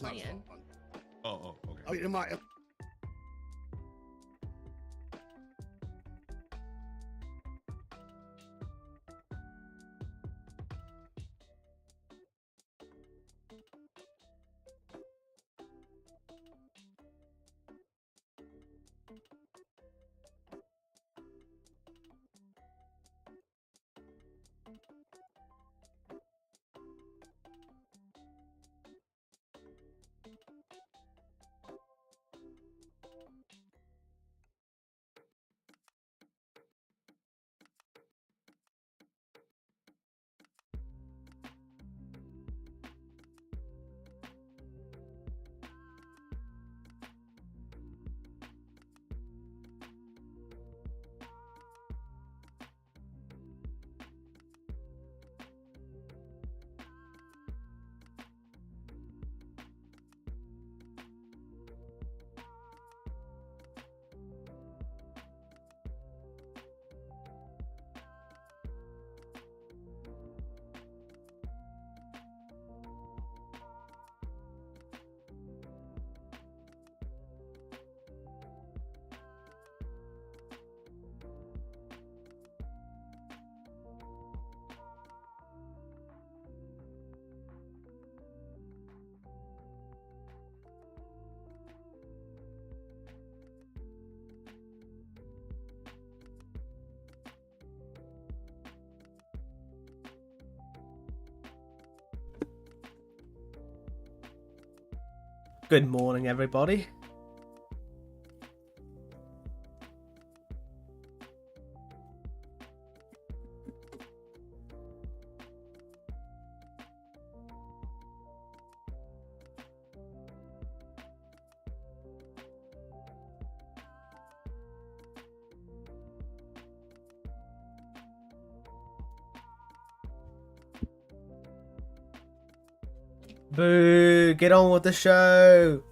playing. Oh, okay. Oh, am I? Good morning, everybody. Boo! Get on with the show!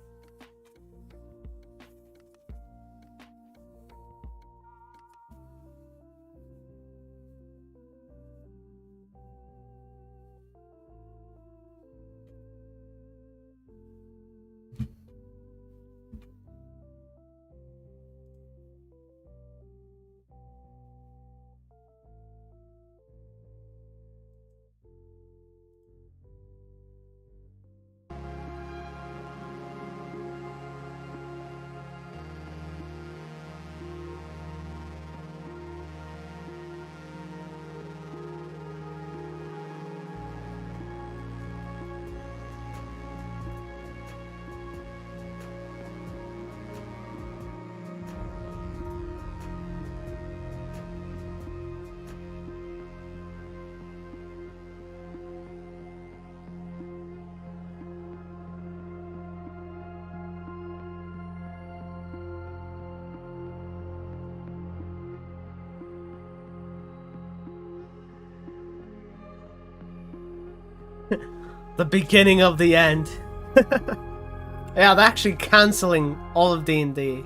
The beginning of the end. Yeah, they're actually cancelling all of D&D.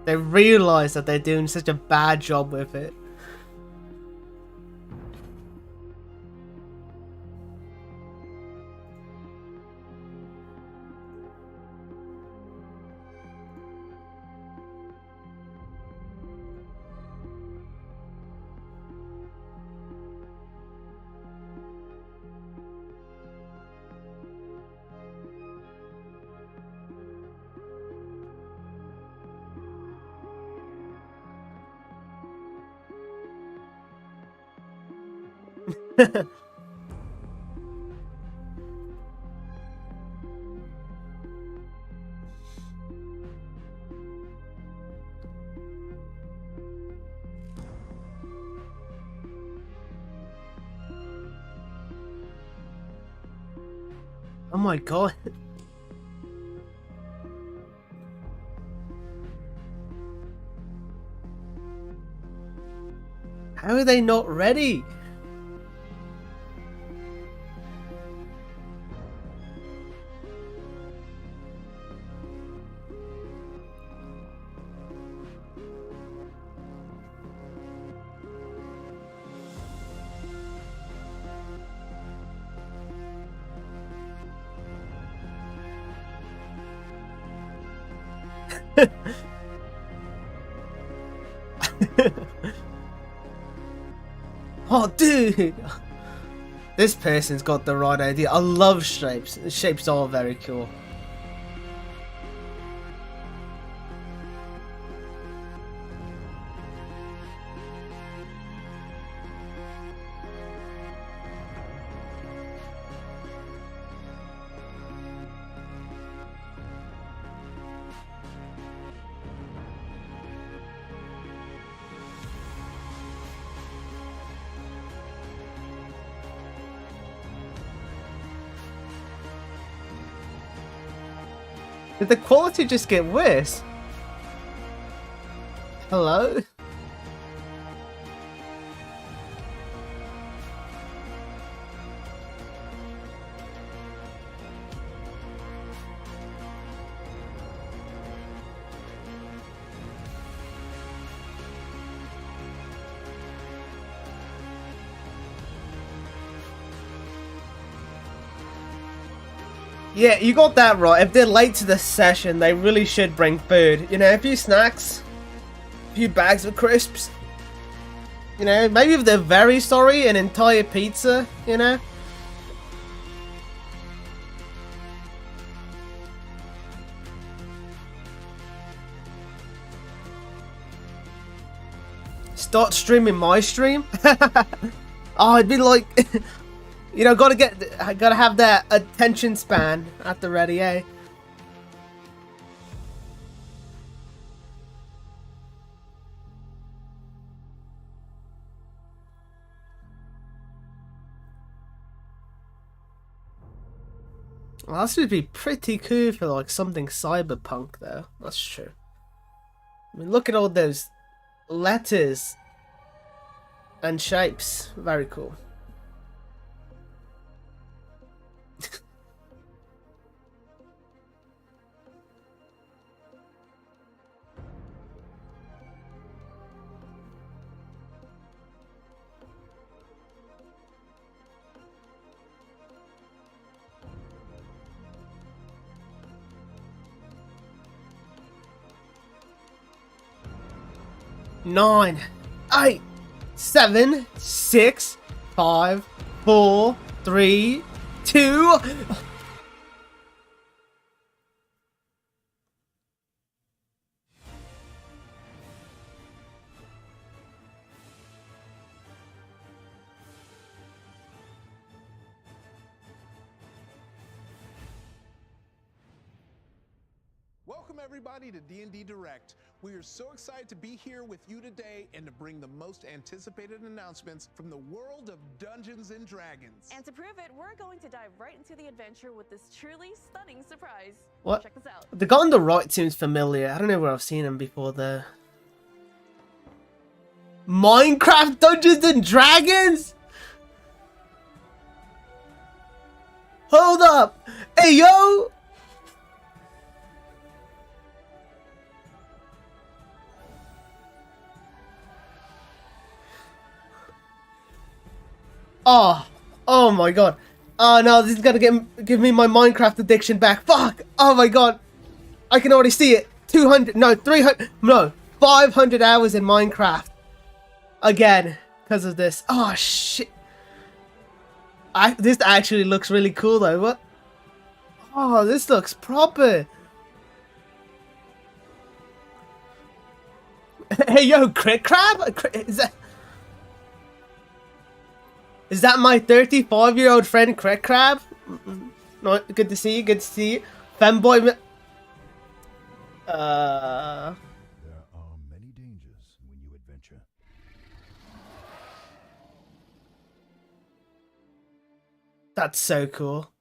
They realise that they're doing such a bad job with it. Oh my god. How are they not ready? Oh, dude! This person's got the right idea. I love shapes. The shapes are very cool. Did the quality just get worse? Hello? Yeah, you got that right. If they're late to the session, they really should bring food. You know, a few snacks, a few bags of crisps. You know, maybe if they're very sorry, an entire pizza, you know? Start streaming my stream? Oh, it'd be like... You know, gotta have that attention span at the ready, eh? Well, this would be pretty cool for like something cyberpunk, though. That's true. I mean, look at all those letters and shapes. Very cool. Nine, 8, 7, 6, 5, 4, 3, 2. Welcome everybody to D&D Direct. We are so excited to be here with you today and to bring the most anticipated announcements from the world of Dungeons and Dragons. And to prove it, we're going to dive right into the adventure with this truly stunning surprise. What? Check this out. The guy on the right seems familiar. I don't know where I've seen him before there. Minecraft Dungeons and Dragons? Hold up! Hey yo! Oh my god. Oh no, this is gonna give me my Minecraft addiction back. Fuck! Oh my god. I can already see it. 200, no, 300, no, 500 hours in Minecraft. Again, because of this. Oh shit. This actually looks really cool though. What? Oh, this looks proper. Hey yo, Crit Crab? Is that my 35-year-old friend Crit Crab? No, good to see you, good to see you. Femboy. There are many dangers when you adventure. That's so cool.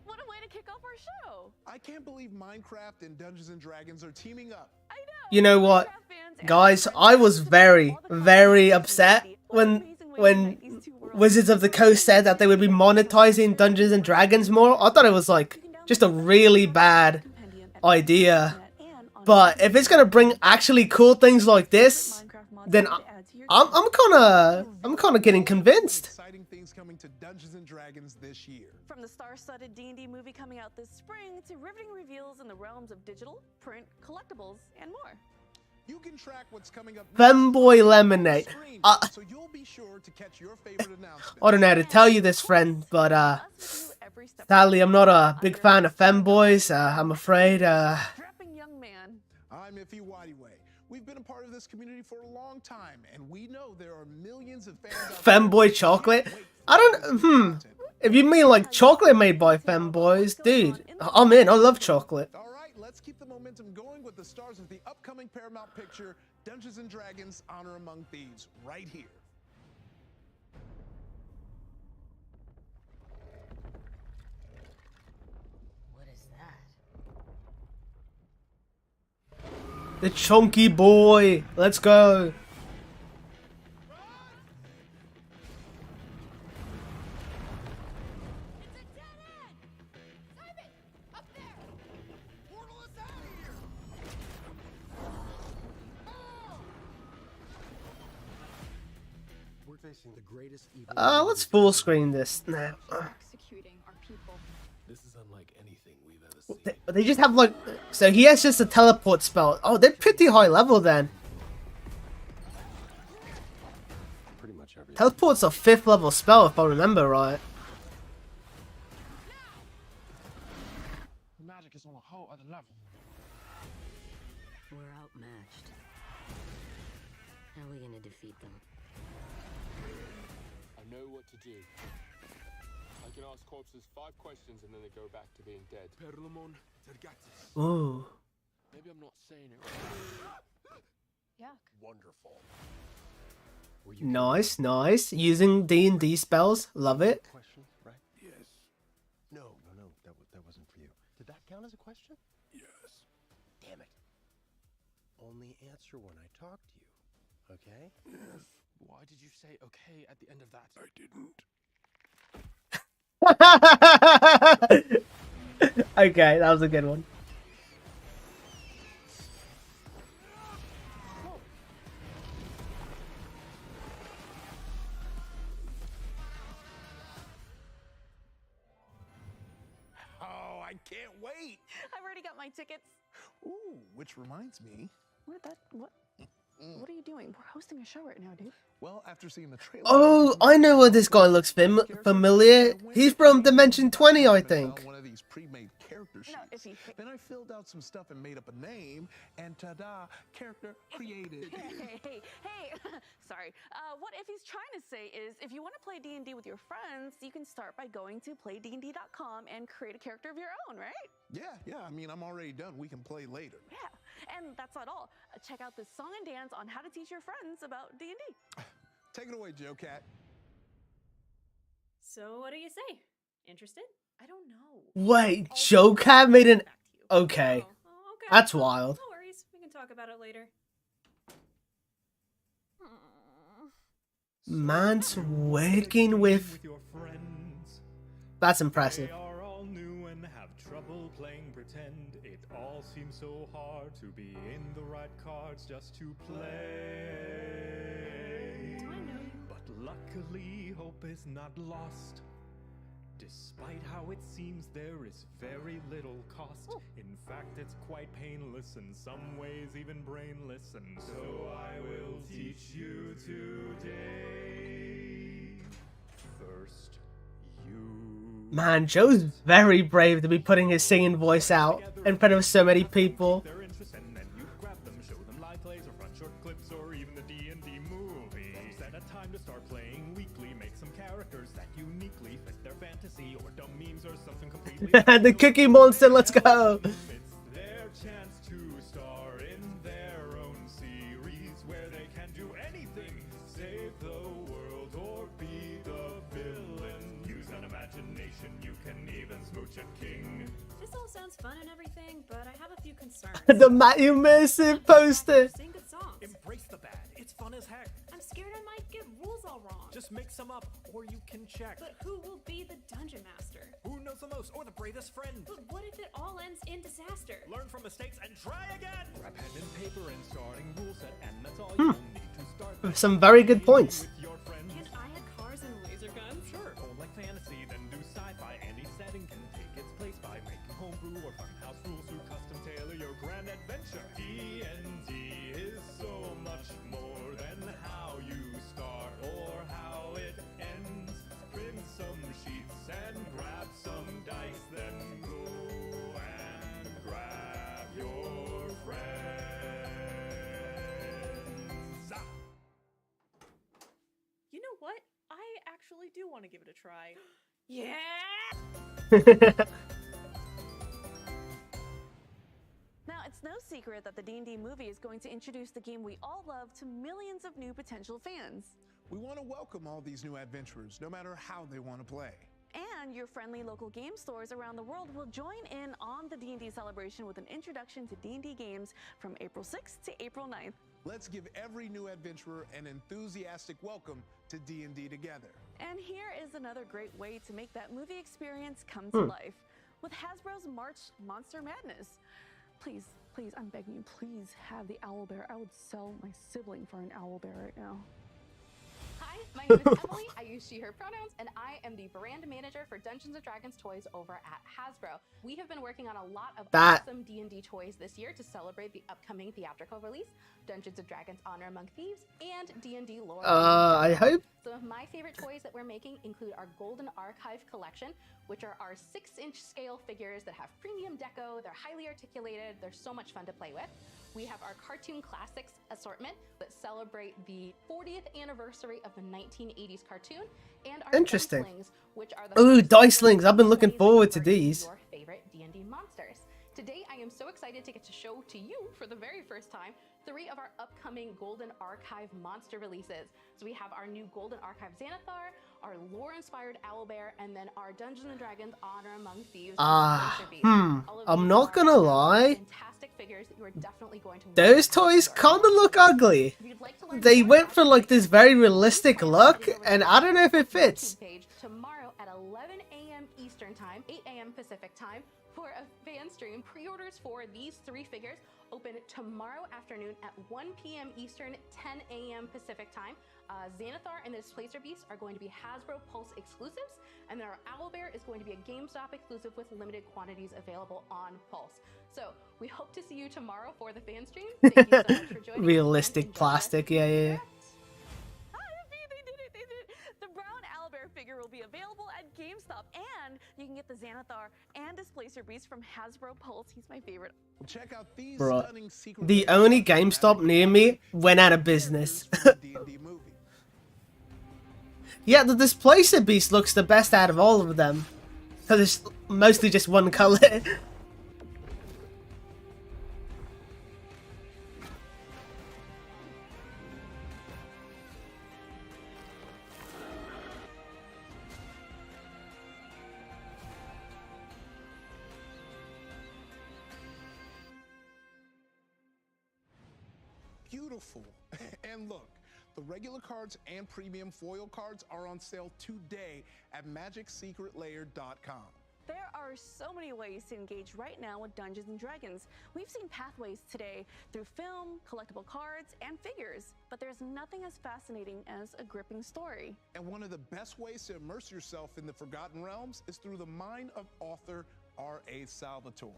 What a way to kick off our show. I can't believe Minecraft and Dungeons and Dragons are teaming up. I know. You know what, Minecraft fans and guys? friends I was all the very, content very in the upset community. What an amazing way to unite these two worlds. Wizards of the Coast said that they would be monetizing Dungeons and Dragons more. I thought it was like just a really bad idea. But if it's gonna bring actually cool things like this, then I'm kind of getting convinced. Exciting things things coming to Dungeons & Dragons this year. From the star-studded D&D movie coming out this spring to riveting reveals in the realms of digital, print, collectibles, and more. You can track what's coming up Femboy Lemonade. so you'll be sure to catch your favorite announcement. I don't know how to tell you this, friend, but sadly I'm not a big fan of femboys. I'm afraid. Strapping young man. I'm Iffy Wadiway. We've been a part of this community for a long time, and we know there are millions of fans out there. Femboy chocolate? I don't. If you mean like chocolate made by femboys, dude, I'm in. I love chocolate. All right, let's keep the momentum going with the stars of the upcoming Paramount picture, Dungeons & Dragons: Honor Among Thieves, right here. What is that? The chunky boy. Let's go. The greatest evil Let's full screen this now. Executing our people. This is unlike anything we've ever seen. They just have like, so he has just a teleport spell. Oh, they're pretty high level then. Pretty much everything. Teleport's a 5th level spell if I remember right. Magic is on a whole other level. We're outmatched. How are we gonna defeat them? I know what to do. I can ask corpses 5 questions and then they go back to being dead. Ooh. Maybe I'm not saying it right. Yuck. Wonderful. Nice, nice. Using D&D spells. Love it. Question, right? Yes. No. That wasn't for you. Did that count as a question? Yes. Damn it. Only answer when I talk to you. Okay? Yes. Why did you say okay at the end of that? I didn't. Okay, that was a good one. Oh, I can't wait. I've already got my tickets. Ooh, which reminds me. What are you doing? We're hosting a show right now, dude. Well, after seeing the trailer. Oh, I know where this guy looks familiar. He's from Dimension 20, I think. One of these pre-made character sheets. No, Iffy. Then I filled out some stuff and made up a name, and ta-da, character created. Hey. Sorry. What Iffy's trying to say is, if you want to play D&D with your friends, you can start by going to playdnd.com and create a character of your own, right? Yeah. I mean, I'm already done. We can play later. Yeah. And that's not all. Check out this song and dance on how to teach your friends about D&D. Take it away, Joe Cat. So what do you say? Interested? I don't know. Wait, Joe Cat made an... Okay. Oh, okay. That's wild. No worries. We can talk about it later. Man's working with... your friends. That's impressive. They are all new and have trouble playing pretend. It all seems so hard to be in the right cards just to play. Do I know you? But luckily, hope is not lost. Despite how it seems, there is very little cost. In fact, it's quite painless, in some ways even brainless. And so I will teach you today. First, you... Man, Joe's very brave to be putting his singing voice out in front of so many people. Their interest and then you grab them, show them live plays or front short clips or even the D&D movie. Set a time to start playing weekly, make some characters that uniquely fit their fantasy or dumb memes or something completely. The Cookie Monster, let's go! It's their chance to star in their own series where they can do anything, save the world or be the villain. Use an imagination, you can even smooch a king. This all sounds fun and everything, but I have a few concerns. The Matthew Mercer poster! Sing good songs. Embrace the bad, it's fun as heck. I'm scared I might get rules all wrong. Just make some up, or you can check. But who will be the dungeon master? Who knows the most, or the bravest friend? But what if it all ends in disaster? Learn from mistakes and try again! Grab pen and paper and starting rule set, and that's all you'll need to start. Some very good points. With your friends. Can I have cars and laser guns? Sure, want to give it a try. Yeah! Now, it's no secret that the D&D movie is going to introduce the game we all love to millions of new potential fans. We want to welcome all these new adventurers, no matter how they want to play. And your friendly local game stores around the world will join in on the D&D celebration with an introduction to D&D games from April 6th to April 9th. Let's give every new adventurer an enthusiastic welcome to D&D together. And here is another great way to make that movie experience come to life with Hasbro's March Monster Madness. Please, I'm begging you, please have the owlbear. I would sell my sibling for an owlbear right now. Hi, my name is Emily. I use she, her pronouns, and I am the brand manager for Dungeons & Dragons toys over at Hasbro. We have been working on a lot of awesome D&D toys this year to celebrate the upcoming theatrical release, Dungeons & Dragons Honor Among Thieves, and D&D Lore. I hope. Some of my favorite toys that we're making include our Golden Archive collection, which are our 6-inch scale figures that have premium deco, they're highly articulated, they're so much fun to play with. We have our Cartoon Classics assortment that celebrate the 40th anniversary of the 1980s cartoon, and our Interesting. Dicelings, which are the Ooh, Dicelings. I've been looking forward to these. Your favorite D&D monsters. Today, I am so excited to get to show to you for the very first time 3 of our upcoming Golden Archive monster releases. So we have our new Golden Archive Xanathar, our lore-inspired Owlbear, and then our Dungeons & Dragons Honor Among Thieves. I'm not gonna lie. Fantastic figures that you are definitely going to Those toys kinda look ugly. They went for like this very realistic look, and I don't know if it fits. Tomorrow at 11 a.m. Eastern Time, 8 a.m. Pacific Time, for a fan stream. Pre-orders for these 3 figures open tomorrow afternoon at 1 p.m. Eastern, 10 a.m. Pacific Time. Xanathar and the Displacer Beast are going to be Hasbro Pulse exclusives, and then our Owlbear is going to be a GameStop exclusive with limited quantities available on Pulse. So we hope to see you tomorrow for the fan stream. Thank you so much for joining us. Realistic plastic, yeah. They did it. The brown owlbear figure will be available at GameStop, and you can get the Xanathar and Displacer Beast from Hasbro Pulse. He's my favorite. Check out these Bro, stunning secret the only GameStop near me went out of business. D&D movie. Yeah, the Displacer Beast looks the best out of all of them, because it's mostly just one color. Beautiful. And look, the regular cards and premium foil cards are on sale today at magicsecretlair.com. There are so many ways to engage right now with Dungeons & Dragons. We've seen pathways today through film, collectible cards, and figures, but there's nothing as fascinating as a gripping story. And one of the best ways to immerse yourself in the Forgotten Realms is through the mind of author R.A. Salvatore.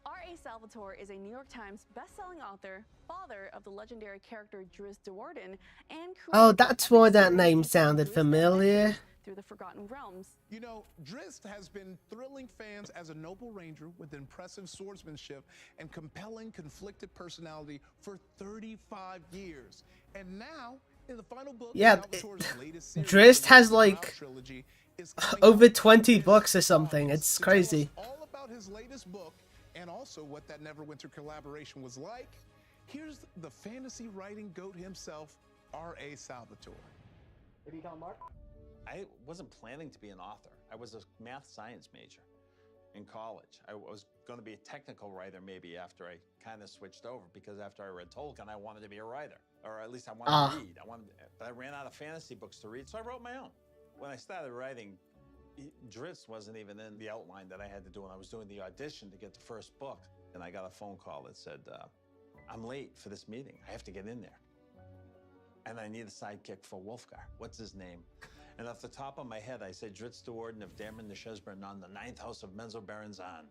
R.A. Salvatore is a New York Times best-selling author, father of the legendary character Drizzt Do'Urden, and Oh, that's why that name sounded familiar. Through the Forgotten Realms. You know, Drizzt has been thrilling fans as a noble ranger with impressive swordsmanship and compelling conflicted personality for 35 years. And now, in the final book, Salvatore's latest series, Drizzt has like trilogy, is over 20 books or something. It's crazy. All about his latest book and also what that Neverwinter collaboration was like. Here's the fantasy writing goat himself, R.A. Salvatore. What do you call Mark? I wasn't planning to be an author. I was a math science major in college. I was going to be a technical writer maybe after I kind of switched over, because after I read Tolkien, I wanted to be a writer, or at least I wanted to read. But I ran out of fantasy books to read, so I wrote my own. When I started writing, Drizzt wasn't even in the outline that I had to do when I was doing the audition to get the first book. And I got a phone call that said, I'm late for this meeting. I have to get in there. And I need a sidekick for Wolfgar. What's his name? And off the top of my head, I said, Drizzt Do'Urden of Dairman the Shesbren on the 9th house of Menzoberranzan.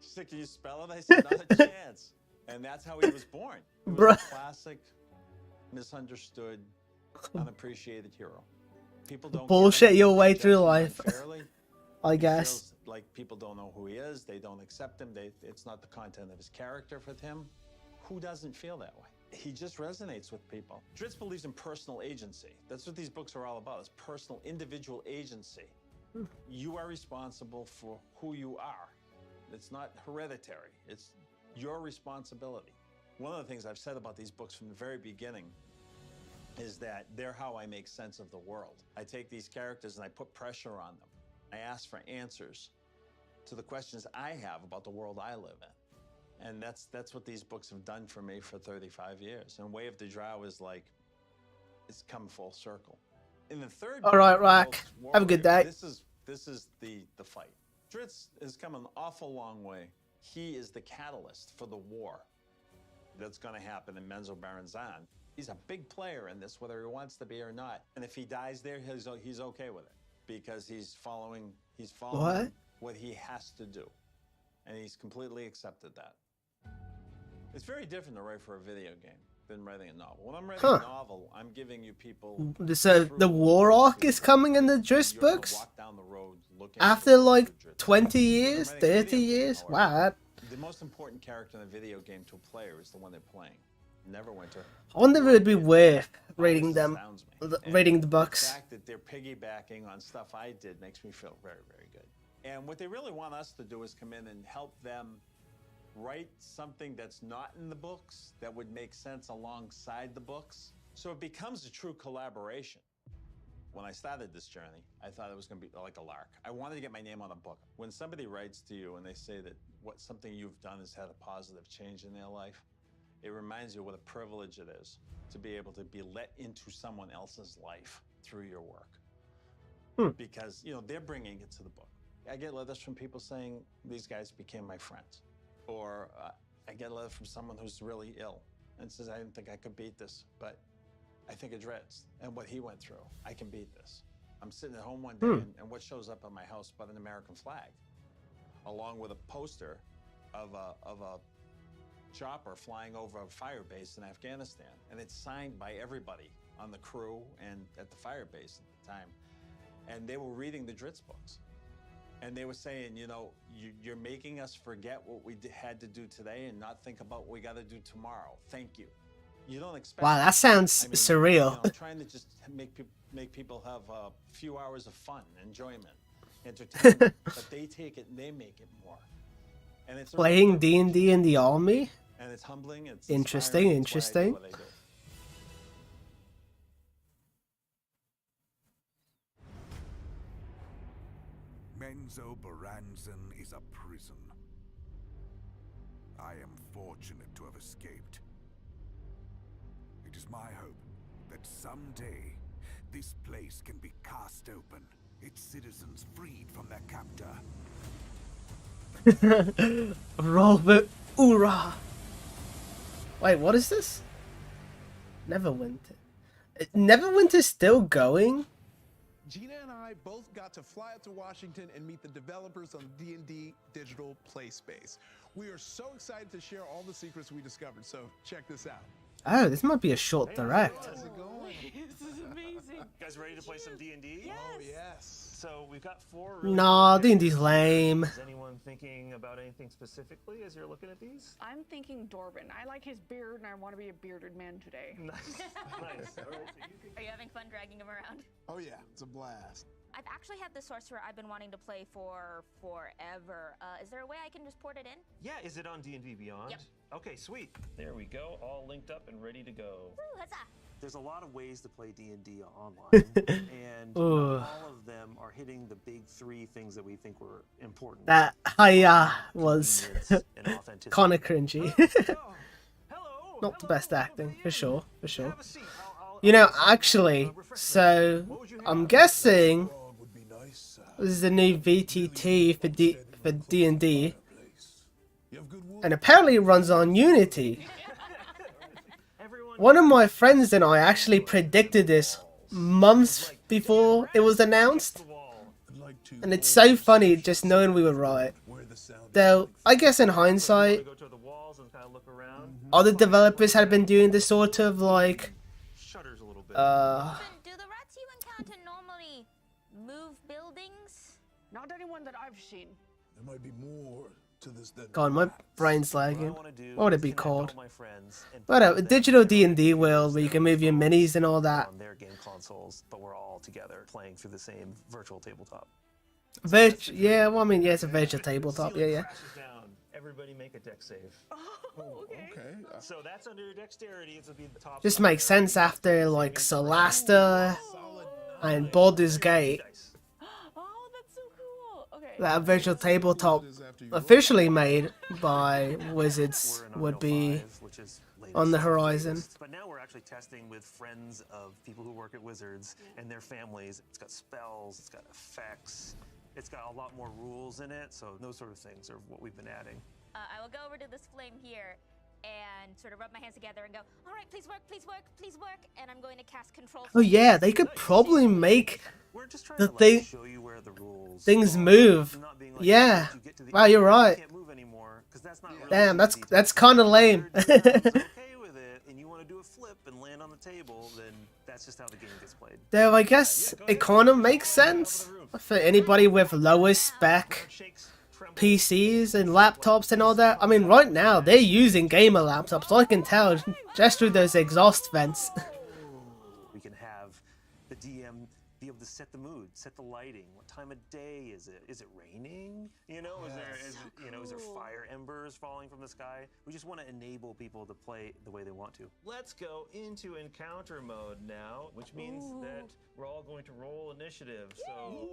She said, can you spell it? I said, not a chance. And that's how he was born. He was a classic, misunderstood, unappreciated hero. People don't bullshit your way through life. I guess. Feels like people don't know who he is. They don't accept him. It's not the content of his character for him. Who doesn't feel that way? he just resonates with people. Dritz believes in personal agency. That's what these books are all about, is personal, individual agency. You are responsible for who you are. It's not hereditary. It's your responsibility. One of the things I've said about these books from the very beginning is that they're how I make sense of the world. I take these characters and I put pressure on them. I ask for answers to the questions I have about the world I live in. And that's what these books have done for me for 35 years. And Way of the Drow is like, it's come full circle. In the third All right, book, Rack. Warrior, Have a good day. This is the fight. Dritz has come an awful long way. He is the catalyst for the war that's going to happen in Menzoberranzan. He's a big player in this, whether he wants to be or not. And if he dies there, he's okay with it, because he's following what he has to do, and he's completely accepted that. It's very different to write for a video game than writing a novel. When I'm writing a novel, I'm giving you people. So the war arc is coming in the Dritz books walk down the road looking after like 20 years, 30 years. Wow. The most important character in a video game to a player is the one they're playing. Neverwinter. I wonder if it would be worth reading them, reading the books. The fact that they're piggybacking on stuff I did makes me feel very, very good. And what they really want us to do is come in and help them write something that's not in the books that would make sense alongside the books. So it becomes a true collaboration. When I started this journey, I thought it was going to be like a lark. I wanted to get my name on a book. When somebody writes to you and they say that something you've done has had a positive change in their life, it reminds you what a privilege it is to be able to be let into someone else's life through your work. Because, they're bringing it to the book. I get letters from people saying, these guys became my friends. Or I get a letter from someone who's really ill and says, I didn't think I could beat this, but I think of Dritz and what he went through. I can beat this. I'm sitting at home one day and what shows up on my house but an American flag, along with a poster of a chopper flying over a fire base in Afghanistan. And it's signed by everybody on the crew and at the fire base at the time. And they were reading the Dritz books. And they were saying, you're making us forget what we had to do today and not think about what we got to do tomorrow. Thank you. You don't expect. Wow, that sounds surreal. I'm trying to just make people have a few hours of fun, enjoyment, entertainment. But they take it and they make it more. And it's playing D&D in the army. And it's humbling. It's interesting. Menzoberranzan is a prison. I am fortunate to have escaped. It is my hope that someday this place can be cast open, its citizens freed from their captor. Roll with Ura. Wait, what is this? Neverwinter. Neverwinter's still going? Gina and I both got to fly out to Washington and meet the developers of D&D Digital Play Space. We are so excited to share all the secrets we discovered, so check this out. Oh, this might be a short direct. How's it going? This is amazing. You guys ready to play some D&D? Yes. Oh, yes. So we've got 4 Nah, D&D's lame. Is anyone thinking about anything specifically as you're looking at these? I'm thinking Dorban. I like his beard and I want to be a bearded man today. Nice. Nice. All right, so you can... Are you having fun dragging him around? Oh yeah, it's a blast. I've actually had the sorcerer I've been wanting to play for forever. Is there a way I can just port it in? Yeah, is it on D&D Beyond? Yep. Okay, sweet. There we go, all linked up and ready to go. Woo, huzzah! There's a lot of ways to play D&D online, and not all of them are hitting the big 3 things that we think were important. That was kind of cringy. Not the best acting, for sure. Actually, so I'm guessing this is the new VTT for D&D, and apparently it runs on Unity. One of my friends and I actually predicted this months before it was announced, and it's so funny just knowing we were right. Though, I guess in hindsight, other developers had been doing this sort of like... Do the rats you encounter normally move buildings? Not anyone that I've seen. There might be more to God, my brain's lagging. What I want to do What would it is be connect called? all my friends and What play a with them digital in their own D&D world where you can move your minis and all that. on their game consoles, but we're all together playing through the same virtual tabletop. Yeah, well, I mean, yeah, it's a virtual tabletop. Yeah, yeah. Crashes down. Everybody make a deck save. Oh, okay. So that's under your dexterity. It would be the top. Just makes sense after like Solasta and Baldur's Gate. Oh, that's so cool. Okay. That virtual tabletop officially made by Wizards would be on the horizon. But now we're actually testing with friends of people who work at Wizards and their families. It's got spells, it's got effects, it's got a lot more rules in it. So those sort of things are what we've been adding. I will go over to this flame here and sort of rub my hands together and go, all right, please work, please work, please work. And I'm going to cast control. Oh yeah, they could probably make the things move. Yeah. Wow, you're right. Damn, that's kind of lame. And you want to do a flip and land on the table, then that's just how the game gets played. Though I guess it kind of makes sense for anybody with lower spec PCs and laptops and all that. I mean, right now they're using gamer laptops, so I can tell just through those exhaust vents. We can have the DM be able to set the mood, set the lighting. What time of day is it? Is it raining? You know, is there fire embers falling from the sky? We just want to enable people to play the way they want to. Let's go into encounter mode now, which means that we're all going to roll initiative. So,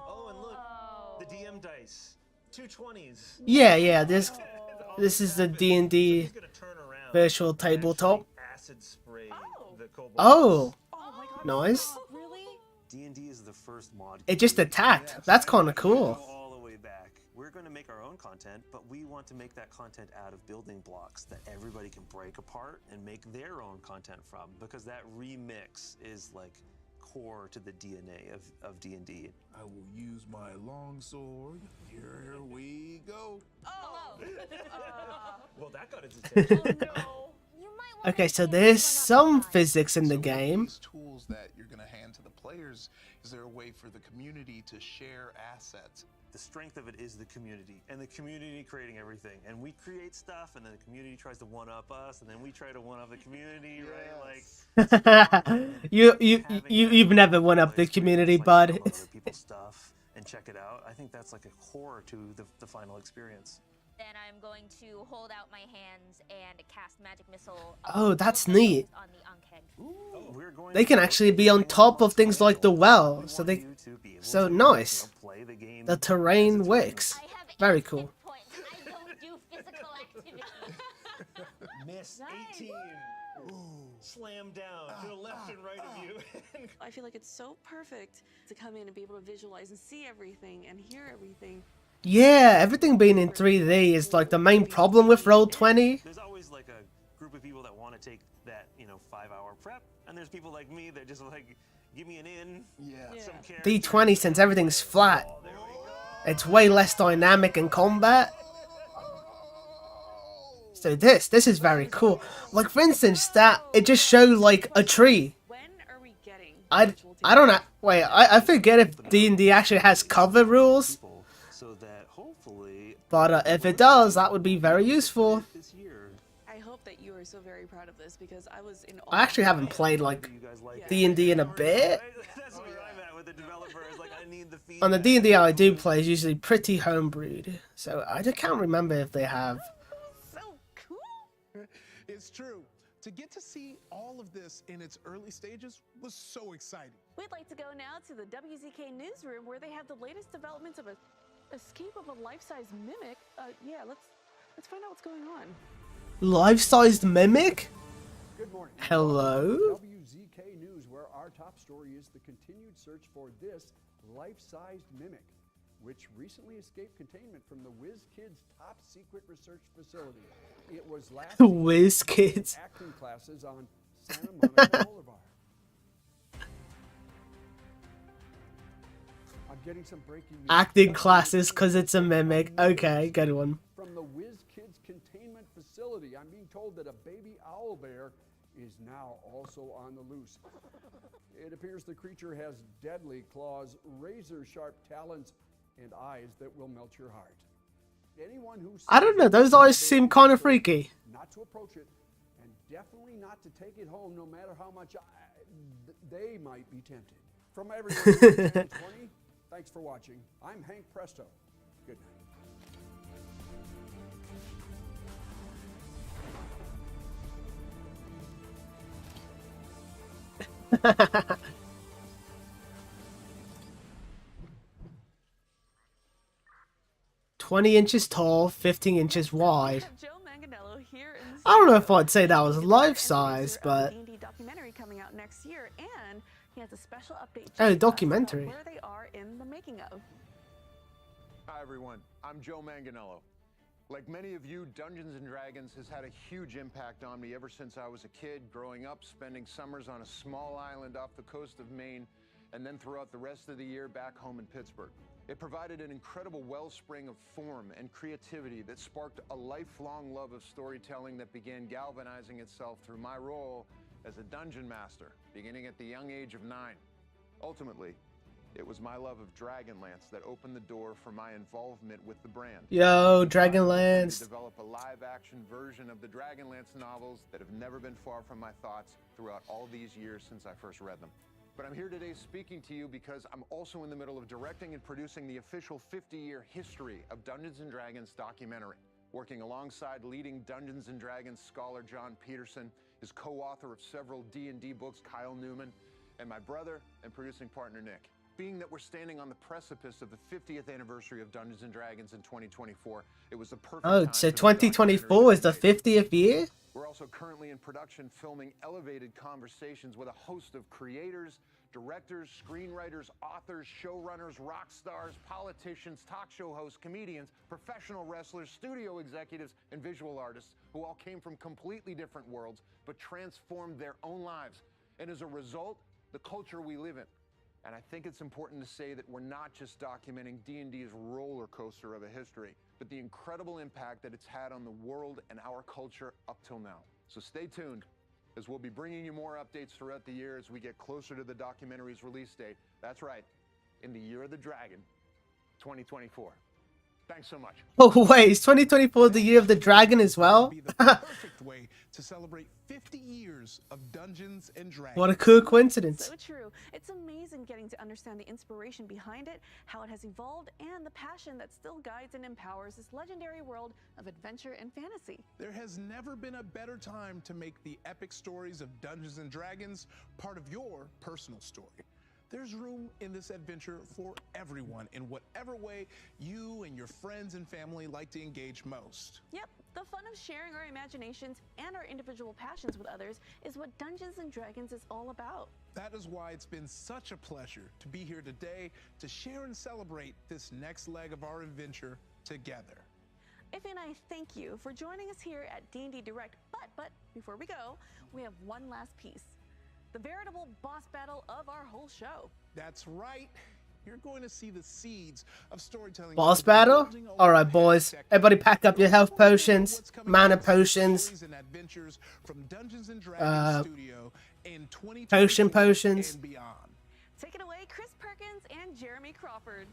oh, and look, the DM dice, 2 20s. Yeah. This is the D&D virtual tabletop. Acid spray. Oh, nice. D&D is the first mod. It just attacked. That's kind of cool. All the way back. We're going to make our own content, but we want to make that content out of building blocks that everybody can break apart and make their own content from, because that remix is like core to the DNA of D&D. I will use my longsword. Here we go. Oh. Well, that got its attention. Okay, so there's some physics in the game. These tools that you're going to hand to the players, is there a way for the community to share assets? The strength of it is the community, and the community creating everything. And we create stuff, and then the community tries to one-up us, and then we try to one-up the community, right? Like you've never won up the community, bud. Other people's stuff and check it out. I think that's like a core to the final experience. Then I'm going to hold out my hands and cast magic missile. Oh, that's neat. On the Ankh. They can actually be on top of things like the well, so nice. The terrain works. Very cool. I don't do physical activity. Miss 18. Slam down to the left and right of you. I feel like it's so perfect to come in and be able to visualize and see everything and hear everything. Yeah, everything being in 3D is like the main problem with Roll20. There's always like a group of people that want to take that, 5-hour prep, and there's people like me that just like, give me an in. Some D20, since everything's flat, it's way less dynamic in combat. So this is very cool. Like for instance, that it just showed like a tree. When are we getting? I don't know. Wait, I forget if D&D actually has cover rules. So that hopefully, but if it does, that would be very useful. I hope that you are so very proud of this because I was in. I actually haven't played like D&D in a bit. That's where I'm at with the developers. Like, I need the feedback. On the D&D I do play is usually pretty homebrewed, so I just can't remember if they have. So cool. It's true. To get to see all of this in its early stages was so exciting. We'd like to go now to the WZK newsroom where they have the latest developments of escape of a life-size mimic. Yeah, let's find out what's going on. Life-sized mimic? Good morning. Hello? WZK News, where our top story is the continued search for this life-sized mimic, which recently escaped containment from the Whiz Kids' top secret research facility. It was last Whiz Kids acting classes on Santa Monica Boulevard. I'm getting some breaking news. Acting classes because it's a mimic. Okay, good one. From the Whiz Kids containment facility, I'm being told that a baby owl bear is now also on the loose. It appears the creature has deadly claws, razor-sharp talons, and eyes that will melt your heart. anyone who I don't know, those eyes seem kind of freaky. not to approach it, and definitely not to take it home, no matter how much they might be tempted. From everyone at Channel 20, thanks for watching. I'm Hank Presto. Good night. 20 inches tall, 15 inches wide. I don't know if I'd say that was life size, but D&D documentary coming out next year, and he has a special update. Oh, documentary. Where they are in the making of. Hi everyone, I'm Joe Manganiello. Like many of you, Dungeons & Dragons has had a huge impact on me ever since I was a kid, growing up, spending summers on a small island off the coast of Maine, and then throughout the rest of the year back home in Pittsburgh. It provided an incredible wellspring of form and creativity that sparked a lifelong love of storytelling that began galvanizing itself through my role as a dungeon master, beginning at the young age of 9. Ultimately, it was my love of Dragonlance that opened the door for my involvement with the brand. Yo, Dragonlance. To develop a live-action version of the Dragonlance novels that have never been far from my thoughts throughout all these years since I first read them. But I'm here today speaking to you because I'm also in the middle of directing and producing the official 50-year history of Dungeons & Dragons documentary, working alongside leading Dungeons & Dragons scholar John Peterson, his co-author of several D&D books, Kyle Newman, and my brother and producing partner, Nick. Being that we're standing on the precipice of the 50th anniversary of Dungeons & Dragons in 2024, it was the perfect Oh, time so for this 2024 is the 50th year? We're also currently in production filming elevated conversations with a host of creators, directors, screenwriters, authors, showrunners, rock stars, politicians, talk show hosts, comedians, professional wrestlers, studio executives, and visual artists who all came from completely different worlds but transformed their own lives. And as a result, the culture we live in. And I think it's important to say that we're not just documenting D&D's roller coaster of a history, but the incredible impact that it's had on the world and our culture up till now. So stay tuned, as we'll be bringing you more updates throughout the year as we get closer to the documentary's release date. That's right, in the Year of the Dragon, 2024. Thanks so much. Oh wait, is 2024 the year of the dragon as well? Perfect way to celebrate 50 years of Dungeons and Dragons. What a cool coincidence. So true. It's amazing getting to understand the inspiration behind it, how it has evolved, and the passion that still guides and empowers this legendary world of adventure and fantasy. There has never been a better time to make the epic stories of Dungeons and Dragons part of your personal story. There's room in this adventure for everyone in whatever way you and your friends and family like to engage most. Yep, the fun of sharing our imaginations and our individual passions with others is what Dungeons & Dragons is all about. That is why it's been such a pleasure to be here today to share and celebrate this next leg of our adventure together. Ife and I thank you for joining us here at D&D Direct, but before we go, we have one last piece. The veritable boss battle of our whole show. That's right. You're going to see the seeds of storytelling. Boss battle? Alright boys, everybody pack up your health potions, mana potions, potions. Take it away, Chris Perkins and Jeremy Crawford.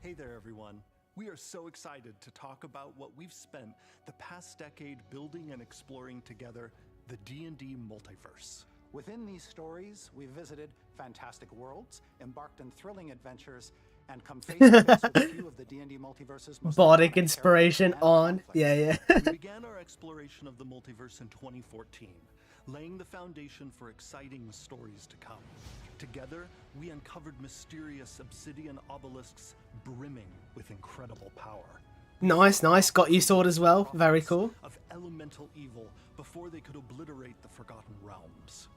Hey there everyone. We are so excited to talk about what we've spent the past decade building and exploring together, the D&D multiverse. Within these stories, we've visited fantastic worlds, embarked on thrilling adventures, and come face to face with a few of the D&D multiverse's most Bardic inspiration on. Yeah. We began our exploration of the multiverse in 2014, laying the foundation for exciting stories to come. Together, we uncovered mysterious obsidian obelisks brimming with incredible power. Nice. Got your sword as well. Very cool. Of elemental evil before they could obliterate the Forgotten Realms.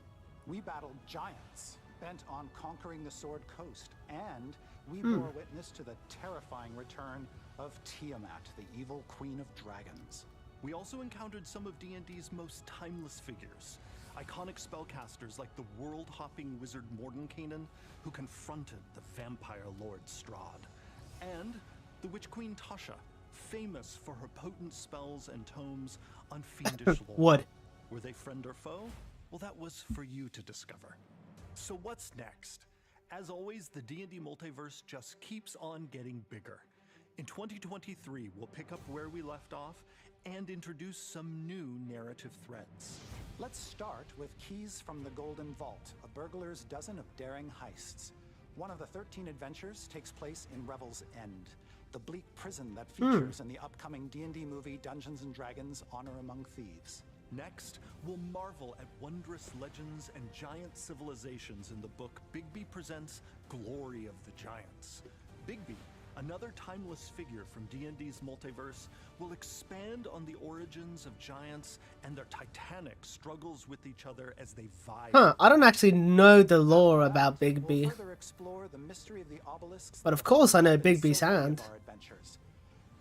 We battled giants, bent on conquering the Sword Coast, and we bore witness to the terrifying return of Tiamat, the evil queen of dragons. We also encountered some of D&D's most timeless figures, iconic spellcasters like the world-hopping wizard Mordenkainen, who confronted the vampire lord Strahd, and the witch queen Tasha, famous for her potent spells and tomes on fiendish lore. What? Were they friend or foe? Well, that was for you to discover. So what's next? As always, the D&D multiverse just keeps on getting bigger. In 2023, we'll pick up where we left off and introduce some new narrative threads. Let's start with Keys from the Golden Vault, a burglar's dozen of daring heists. One of the 13 adventures takes place in Revel's End, the bleak prison that features in the upcoming D&D movie Dungeons & Dragons: Honor Among Thieves. Next, we'll marvel at wondrous legends and giant civilizations in the book Bigby Presents Glory of the Giants. Bigby, another timeless figure from D&D's multiverse, will expand on the origins of giants and their titanic struggles with each other as they vie. I don't actually know the lore about Bigby. We'll further explore the mystery of the obelisks. But of course I know Bigby's hand.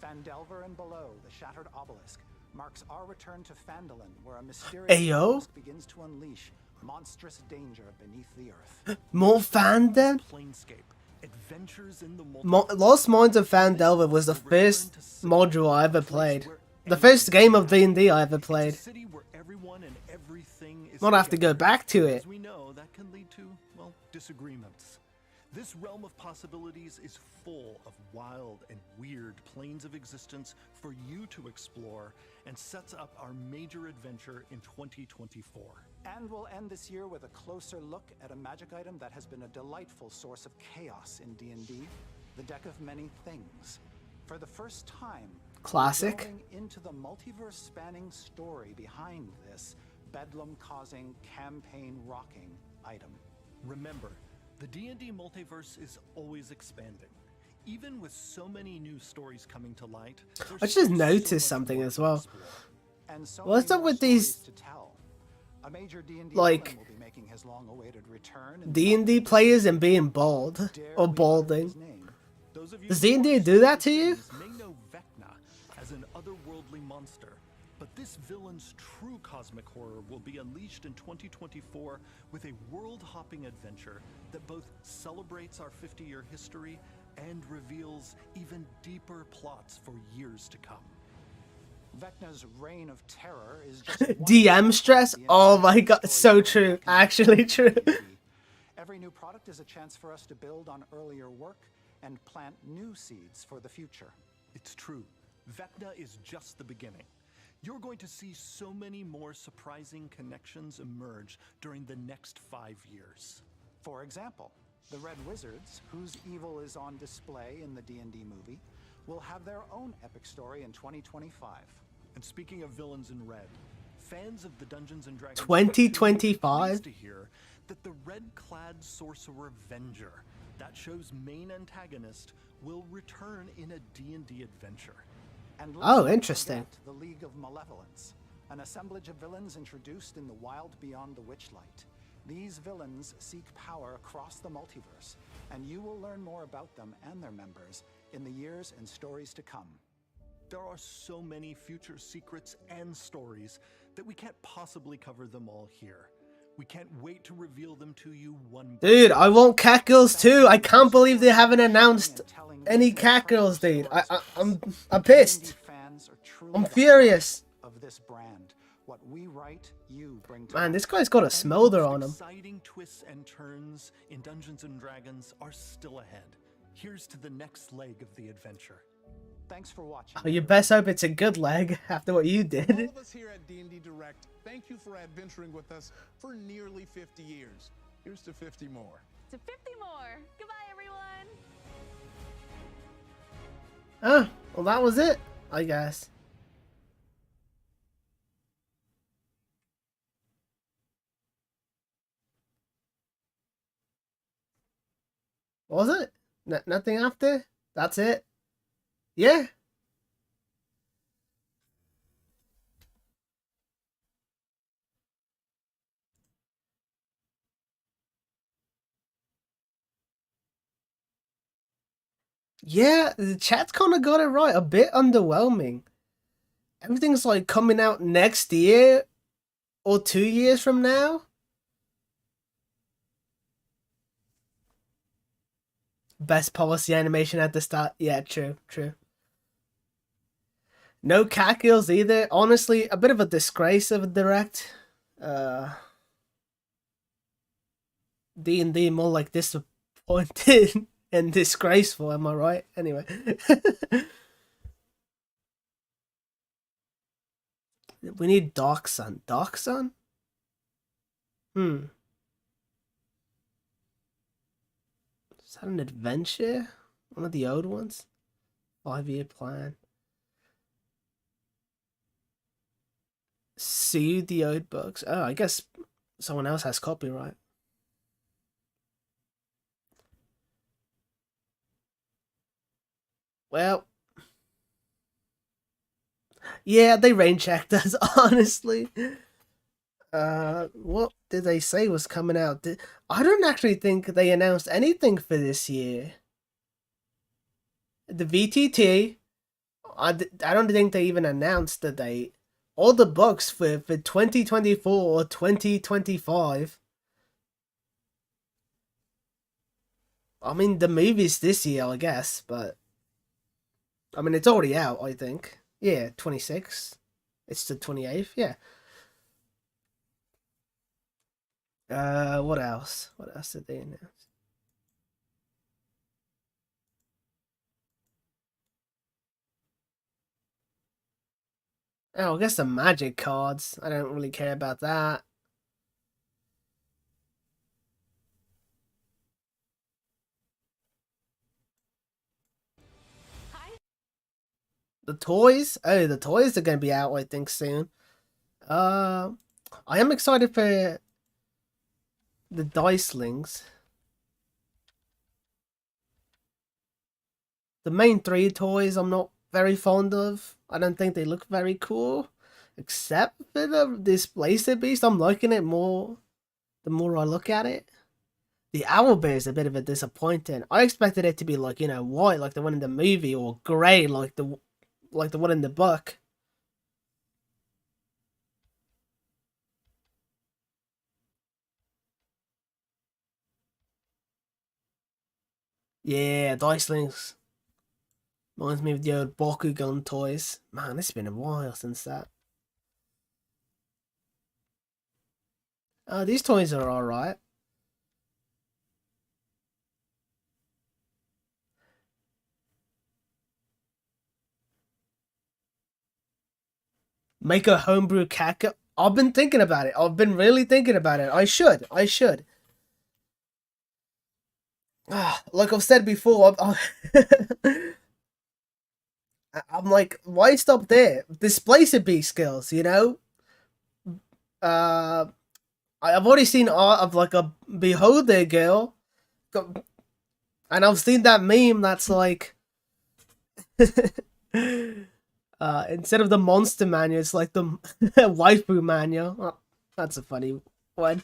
Phandelver and Below, the Shattered Obelisk, marks our return to Phandalin, where a mysterious Ayo? obelisk begins to unleash monstrous danger beneath the earth. More Phandalin? Planescape, adventures in the Lost Mines of Phandelver was the first module I ever played. The first game of D&D I ever played. Might have to go back to it. As we know, that can lead to, well, disagreements. This realm of possibilities is full of wild and weird planes of existence for you to explore, and sets up our major adventure in 2024. And we'll end this year with a closer look at a magic item that has been a delightful source of chaos in D&D, the Deck of Many Things. For the first time, classic, we're going into the multiverse-spanning story behind this bedlam-causing, campaign-rocking item. Remember, the D&D multiverse is always expanding. Even with so many new stories coming to light, I just noticed something as well. What's up with these, like, D&D players and being bald or balding? Does D&D do that to you? May know Vecna as an otherworldly monster, but this villain's true cosmic horror will be unleashed in 2024 with a world-hopping adventure that both celebrates our 50-year history and reveals even deeper plots for years to come. Vecna's reign of terror is just DM stress? Oh my god, so true. Actually true. Every new product is a chance for us to build on earlier work and plant new seeds for the future. It's true. Vecna is just the beginning. You're going to see so many more surprising connections emerge during the next 5 years. For example, the Red Wizards, whose evil is on display in the D&D movie, will have their own epic story in 2025. And speaking of villains in red, fans of the Dungeons & Dragons 2025? to hear that the red-clad sorcerer Venger, that show's main antagonist, will return in a D&D adventure. And oh, interesting. The League of Malevolence, an assemblage of villains introduced in the wild beyond the Witchlight. These villains seek power across the multiverse, and you will learn more about them and their members in the years and stories to come. There are so many future secrets and stories that we can't possibly cover them all here. We can't wait to reveal them to you one by Dude, I want Catgirls too. I can't believe they haven't announced any Catgirls, dude. I'm pissed. I'm furious. Of this brand, what we write, you bring to Man, this guy's got a smolder on him. Exciting twists and turns in Dungeons & Dragons are still ahead. Here's to the next leg of the adventure. Thanks for watching. Oh, you best hope it's a good leg after what you did. All of us here at D&D Direct, thank you for adventuring with us for nearly 50 years. Here's to 50 more. To 50 more. Goodbye, everyone. Oh, well, that was it, I guess. Was it? Nothing after? That's it? Yeah. Yeah, the chat's kind of got it right. A bit underwhelming. Everything's like coming out next year or 2 years from now. Best policy animation at the start. Yeah, true. No Catgirls either. Honestly, a bit of a disgrace of a direct. D&D more like disappointed and disgraceful, am I right? Anyway. We need Dark Sun. Dark Sun? Is that an adventure? One of the old ones? 5-year plan. Soothe the old books. Oh, I guess someone else has copyright. Well, yeah, they rain checked us, honestly. What did they say was coming out? I don't actually think they announced anything for this year. The VTT, I don't think they even announced the date. All the books for 2024 or 2025. I mean, the movie's this year, I guess, but I mean, it's already out, I think. Yeah, 26. It's the 28th, yeah. What else? What else did they announce? Oh, I guess the magic cards. I don't really care about that. The toys? Oh, the toys are going to be out, I think, soon. I am excited for the Dicelings. The main 3 toys I'm not very fond of. I don't think they look very cool. Except for the Displacer Beast, I'm liking it more the more I look at it. The Owlbear is a bit of a disappointing. I expected it to be like, white like the one in the movie, or grey like the one in the book. Yeah, Dicelings. Reminds me of the old Bakugan toys. Man, it's been a while since that. These toys are alright. Make a homebrew cat. I've been thinking about it. I've been really thinking about it. I should. Like I've said before, I'm like, why stop there? Displacer Beast skills, I've already seen art of like a Beholder girl, and I've seen that meme that's like, instead of the monster manual, it's like the waifu manual. Oh, that's a funny one.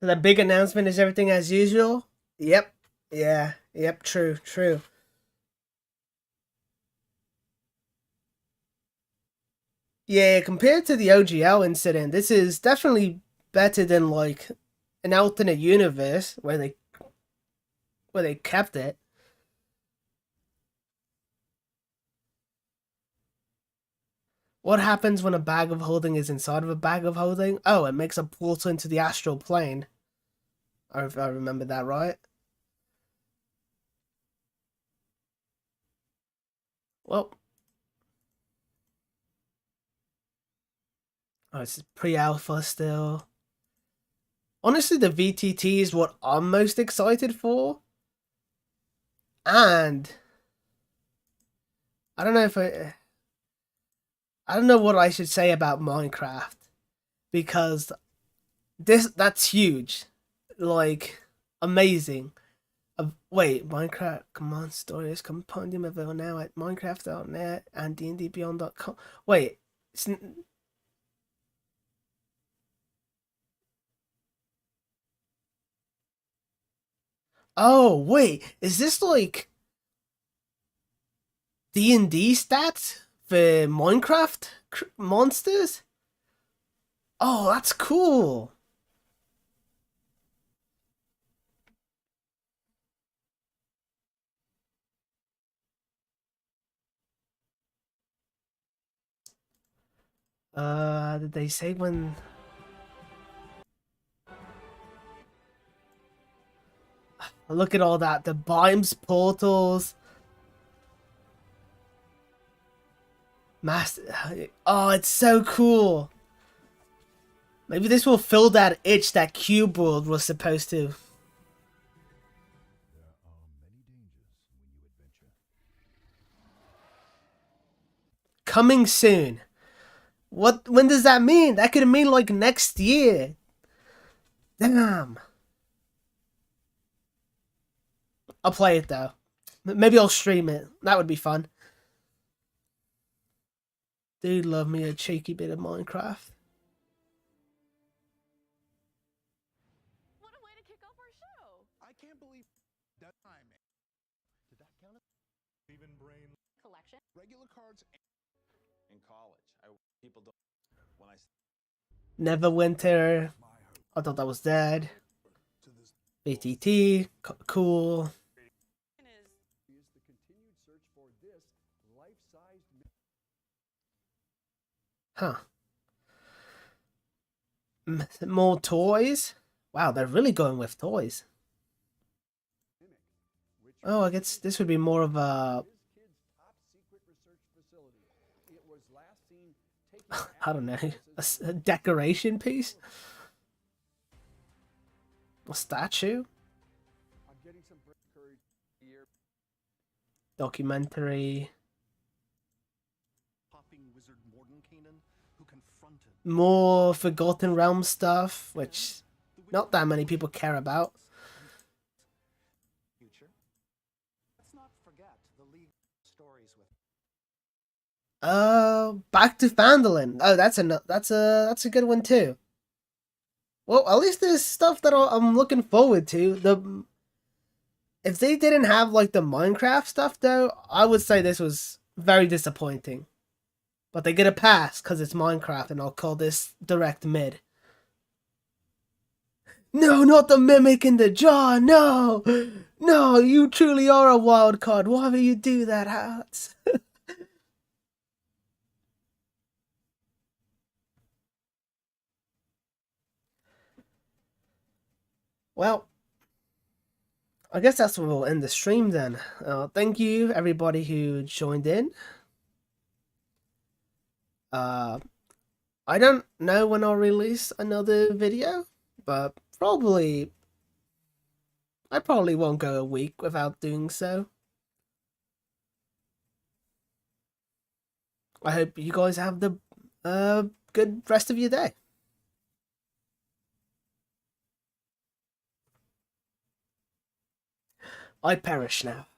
The big announcement is everything as usual. Yep. Yeah. Yep. True. Yeah, compared to the OGL incident, this is definitely better than like an alternate universe where they kept it. What happens when a bag of holding is inside of a bag of holding? Oh, it makes a portal into the astral plane. If I remember that right. Well, it's pre-alpha still. Honestly, the VTT is what I'm most excited for. And I don't know if I don't know what I should say about Minecraft, because that's huge. Like, amazing. Wait, Minecraft Command Stories Compendium available now at Minecraft.net and dndbeyond.com. Wait, oh wait, is this like D&D stats for Minecraft monsters? Oh, that's cool. Did they say when? Look at all that. The biomes portals. Oh, it's so cool. Maybe this will fill that itch that Cube World was supposed to. Coming soon. When does that mean? That could mean like next year. Damn. I'll play it though. Maybe I'll stream it. That would be fun. Dude, love me a cheeky bit of Minecraft. What a way to kick off our show! I can't believe that timing. Did that count as Even brain. Collection. Regular cards. In college, people don't. When I Neverwinter. I thought that was dead. BTT. Cool. Is the continued search for this life-sized Huh. More toys? Wow, they're really going with toys. Oh, I guess this would be more of a... I don't know. A decoration piece? A statue? I'm getting some courage here. Documentary. Hopping wizard Mordenkainen, who confronted More Forgotten Realm stuff, which not that many people care about. Future. Let's not forget the League stories with. Back to Phandalin. Oh, that's a good one too. Well, at least there's stuff that I'm looking forward to. If they didn't have like the Minecraft stuff though, I would say this was very disappointing. But they get a pass because it's Minecraft, and I'll call this direct mid. No, not the mimic in the jar. No, no, you truly are a wild card. Why would you do that, Hats? Well, I guess that's where we'll end the stream then. Thank you everybody who joined in. I don't know when I'll release another video, but I probably won't go a week without doing so. I hope you guys have the good rest of your day. I perish now.